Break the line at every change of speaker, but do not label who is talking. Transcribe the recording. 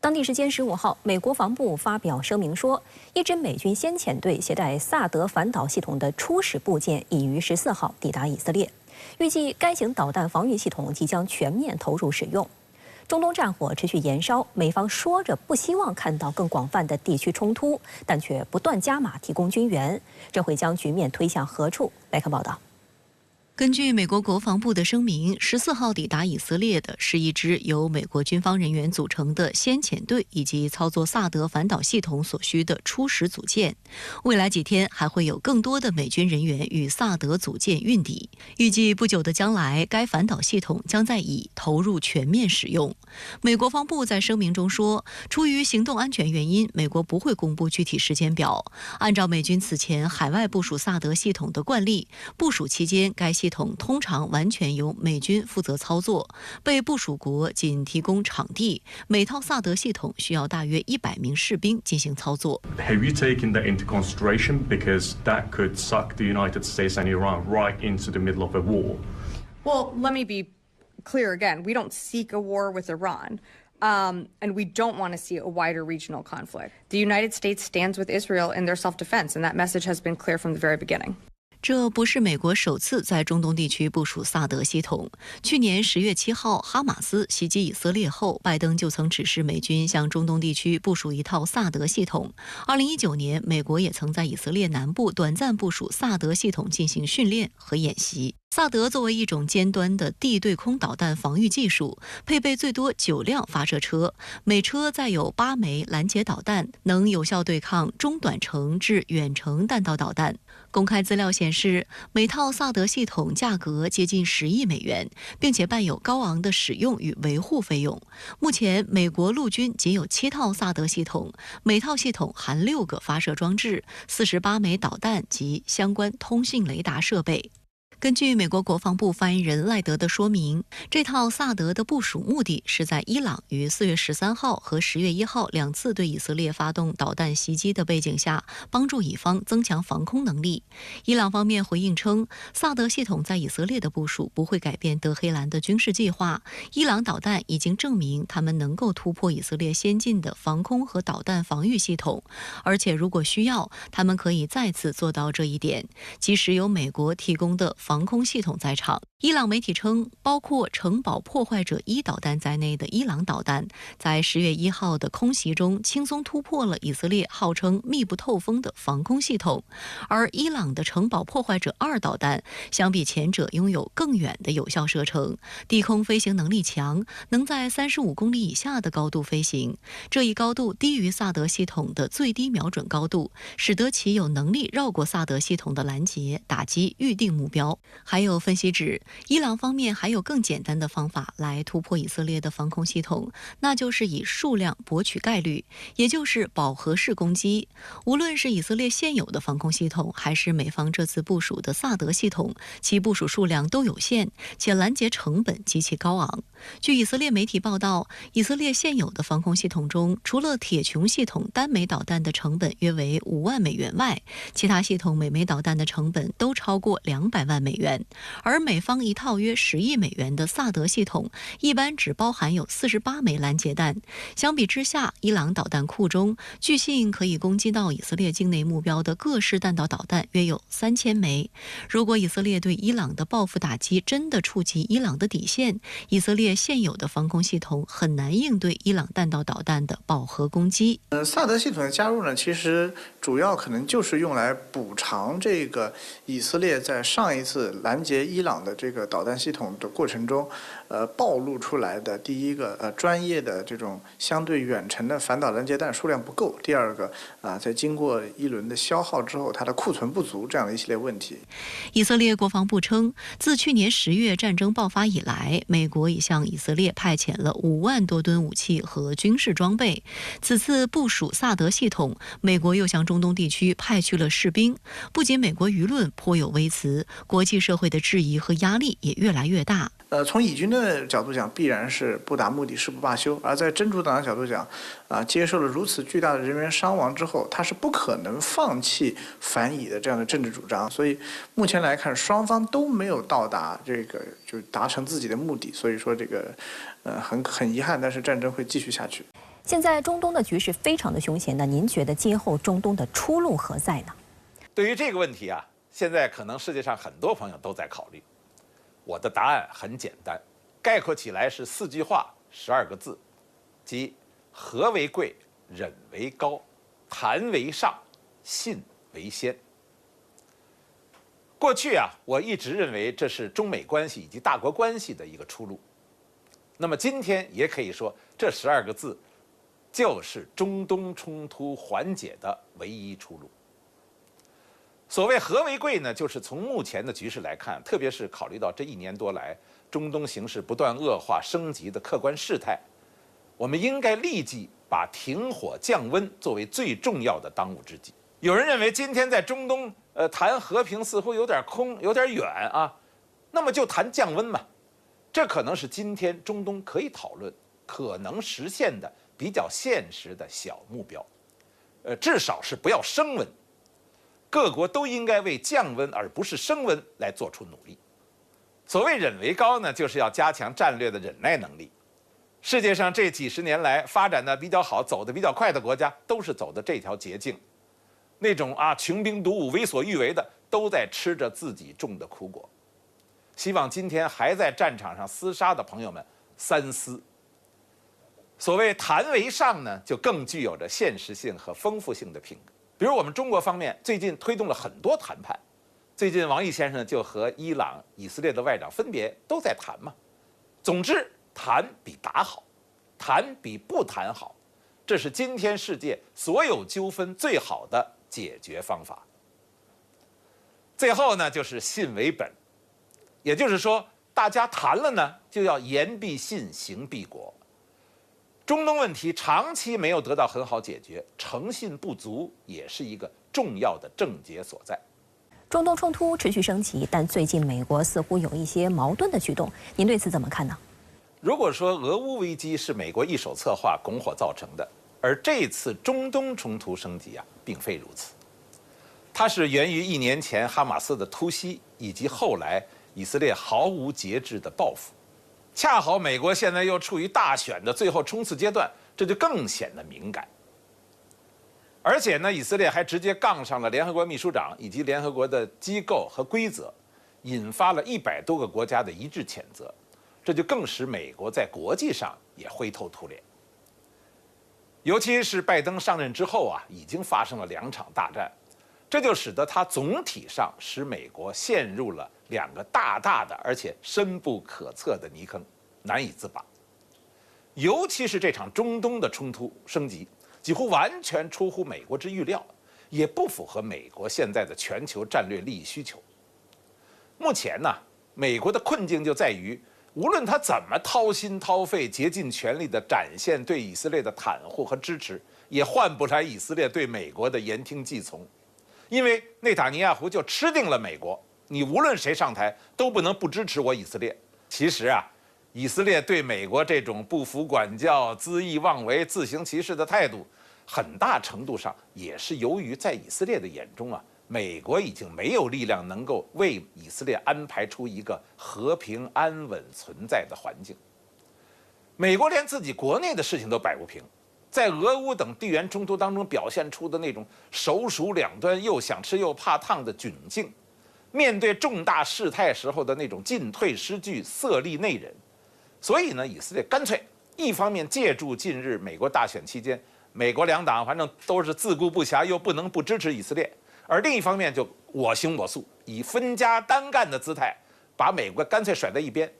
当地时间15号，美国防部发表声明说，一支美军先遣队携带萨德反导系统的初始部件已于14号抵达以色列，预计该型导弹防御系统即将全面投入使用。中东战火持续延烧，美方说着不希望看到更广泛的地区冲突，但却不断加码提供军援，这会将局面推向何处？来看报道。
根据美国国防部的声明，14号抵达以色列的是一支由美国军方人员组成的先遣队，以及操作萨德反导系统所需的初始组件。未来几天还会有更多的美军人员与萨德组件运抵。预计不久的将来，该反导系统将在以投入全面使用。美国防部在声明中说，出于行动安全原因，美国不会公布具体时间表。按照美军此前海外部署萨德系统的惯例，部署期间该系统通常完全由美军负责操作，被部署国仅提供场地，每套萨德系统需要大约100名士兵进行操作。
Have you taken that into consideration? Because that could suck the United States and Iran right into the middle of a war.
Well, let me be clear again. We don't seek a war with Iran. And we don't want to see a wider regional conflict. The United States stands with Israel in their self-defense, and that message has been clear from the very beginning.
这不是美国首次在中东地区部署萨德系统。去年10月7号，哈马斯袭击以色列后，拜登就曾指示美军向中东地区部署一套萨德系统。2019年，美国也曾在以色列南部短暂部署萨德系统进行训练和演习。萨德作为一种尖端的地对空导弹防御技术，配备最多9辆发射车，每车载有8枚拦截导弹，能有效对抗中短程至远程弹道导弹。公开资料显示，每套萨德系统价格接近10亿美元，并且伴有高昂的使用与维护费用。目前，美国陆军仅有7套萨德系统，每套系统含6个发射装置、48枚导弹及相关通信雷达设备。根据美国国防部发言人赖德的说明，这套萨德的部署目的是在伊朗于4月13号和10月1号2次对以色列发动导弹袭击的背景下，帮助以方增强防空能力。伊朗方面回应称，萨德系统在以色列的部署不会改变德黑兰的军事计划。伊朗导弹已经证明他们能够突破以色列先进的防空和导弹防御系统，而且如果需要，他们可以再次做到这一点，即使有美国提供的防空系统在场。伊朗媒体称，包括城堡破坏者1导弹在内的伊朗导弹，在10月1号的空袭中轻松突破了以色列号称密不透风的防空系统，而伊朗的城堡破坏者2导弹相比前者拥有更远的有效射程，低空飞行能力强，能在35公里以下的高度飞行。这一高度低于萨德系统的最低瞄准高度，使得其有能力绕过萨德系统的拦截，打击预定目标。还有分析指，伊朗方面还有更简单的方法来突破以色列的防空系统，那就是以数量博取概率，也就是饱和式攻击。无论是以色列现有的防空系统，还是美方这次部署的萨德系统，其部署数量都有限，且拦截成本极其高昂。据以色列媒体报道，以色列现有的防空系统中，除了铁穹系统单枚导弹的成本约为5万美元外，其他系统每枚导弹的成本都超过200万美元。而美方一套约10亿美元的萨德系统，一般只包含有48枚拦截弹。相比之下，伊朗导弹库中据信可以攻击到以色列境内目标的各式弹道导弹约有3000枚。如果以色列对伊朗的报复打击真的触及伊朗的底线，以色列现有的防空系统很难应对伊朗弹道导弹的饱和攻击。
萨德系统的加入呢，其实主要可能就是用来补偿这个以色列在上一次拦截伊朗的这个导弹系统的过程中，暴露出来的第一个专业的这种相对远程的反导拦截弹数量不够，第二个在经过一轮的消耗之后，它的库存不足这样的一系列问题。
以色列国防部称，自去年10月战争爆发以来，美国已向以色列派遣了5万多吨武器和军事装备。此次部署萨德系统，美国又向中东地区派去了士兵。不仅美国舆论颇有微词，国际社会的质疑和压力也越来越大。
从以军的角度讲，必然是不达目的誓不罢休；而在真主党的角度讲，接受了如此巨大的人员伤亡之后，他是不可能放弃反以的这样的政治主张。所以目前来看，双方都没有到达这个就达成自己的目的。所以说这个很遗憾，但是战争会继续下去。
现在中东的局势非常的凶险，那您觉得今后中东的出路何在呢？
对于这个问题啊，现在可能世界上很多朋友都在考虑。我的答案很简单，概括起来是4句话，12个字，即和为贵，忍为高，谈为上，信为先。过去啊，我一直认为这是中美关系以及大国关系的一个出路。那么今天也可以说，这12个字就是中东冲突缓解的唯一出路。所谓和为贵呢，就是从目前的局势来看，特别是考虑到这1年多来中东形势不断恶化升级的客观事态，我们应该立即把停火降温作为最重要的当务之急。有人认为今天在中东谈和平似乎有点空，有点远啊，那么就谈降温嘛。这可能是今天中东可以讨论、可能实现的比较现实的小目标，至少是不要升温。各国都应该为降温而不是升温来做出努力。所谓忍为高呢，就是要加强战略的忍耐能力。世界上这几十年来发展的比较好、走得比较快的国家，都是走的这条捷径。那种穷兵黩武、为所欲为的，都在吃着自己种的苦果。希望今天还在战场上厮杀的朋友们三思。所谓谈为上呢，就更具有着现实性和丰富性的品格。比如我们中国方面最近推动了很多谈判，最近王毅先生就和伊朗、以色列的外长分别都在谈嘛。总之，谈比打好，谈比不谈好，这是今天世界所有纠纷最好的解决方法。最后呢，就是信为本，也就是说，大家谈了呢，就要言必信，行必果。中东问题长期没有得到很好解决，诚信不足也是一个重要的症结所在。
中东冲突持续升级，但最近美国似乎有一些矛盾的举动，您对此怎么看呢？
如果说俄乌危机是美国一手策划、拱火造成的，而这次中东冲突升级并非如此。它是源于1年前哈马斯的突袭，以及后来以色列毫无节制的报复。恰好美国现在又处于大选的最后冲刺阶段，这就更显得敏感。而且呢，以色列还直接杠上了联合国秘书长以及联合国的机构和规则，引发了100多个国家的一致谴责，这就更使美国在国际上也灰头土脸。尤其是拜登上任之后已经发生了2场大战，这就使得他总体上使美国陷入了2个大大的而且深不可测的泥坑，难以自拔。尤其是这场中东的冲突升级，几乎完全出乎美国之预料，也不符合美国现在的全球战略利益需求。目前呢，美国的困境就在于，无论他怎么掏心掏肺、竭尽全力地展现对以色列的袒护和支持，也换不来以色列对美国的言听计从。因为内塔尼亚胡就吃定了美国，你无论谁上台都不能不支持我以色列。其实以色列对美国这种不服管教、恣意妄为、自行其是的态度，很大程度上也是由于在以色列的眼中美国已经没有力量能够为以色列安排出一个和平安稳存在的环境。美国连自己国内的事情都摆不平，在俄乌等地缘冲突当中表现出的那种首鼠两端、又想吃又怕烫的窘境，面对重大事态时候的那种进退失据、色厉内荏。所以呢，以色列干脆一方面借助近日美国大选期间，美国2党反正都是自顾不暇，又不能不支持以色列，而另一方面就我行我素，以分家单干的姿态把美国干脆甩在一边，